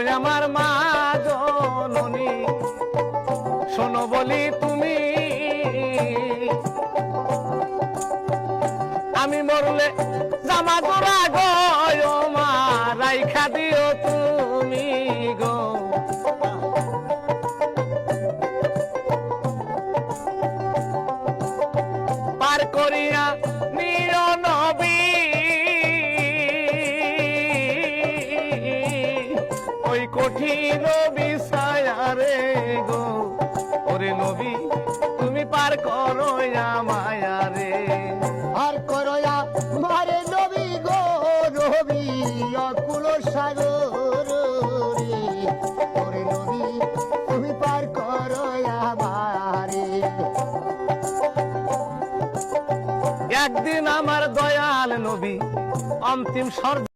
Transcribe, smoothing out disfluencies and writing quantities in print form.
ওই আমার মা জননী শোনো বলি তুমি, আমি মরলে জামা জোড়া গো মা রাইখা দিও তুমি গো। পার করিয়া নিও নবী ওই কঠিন বিষয়ারে গো, ওরে নবী তুমি পার করো মায়ারে, আর করয়া মারে নবী গো নবী অকুল সাগর রে, ওরে নবী তুমি পার করয়া মারে। একদিন আমার দয়াল নবী অন্তিম স্বর্গ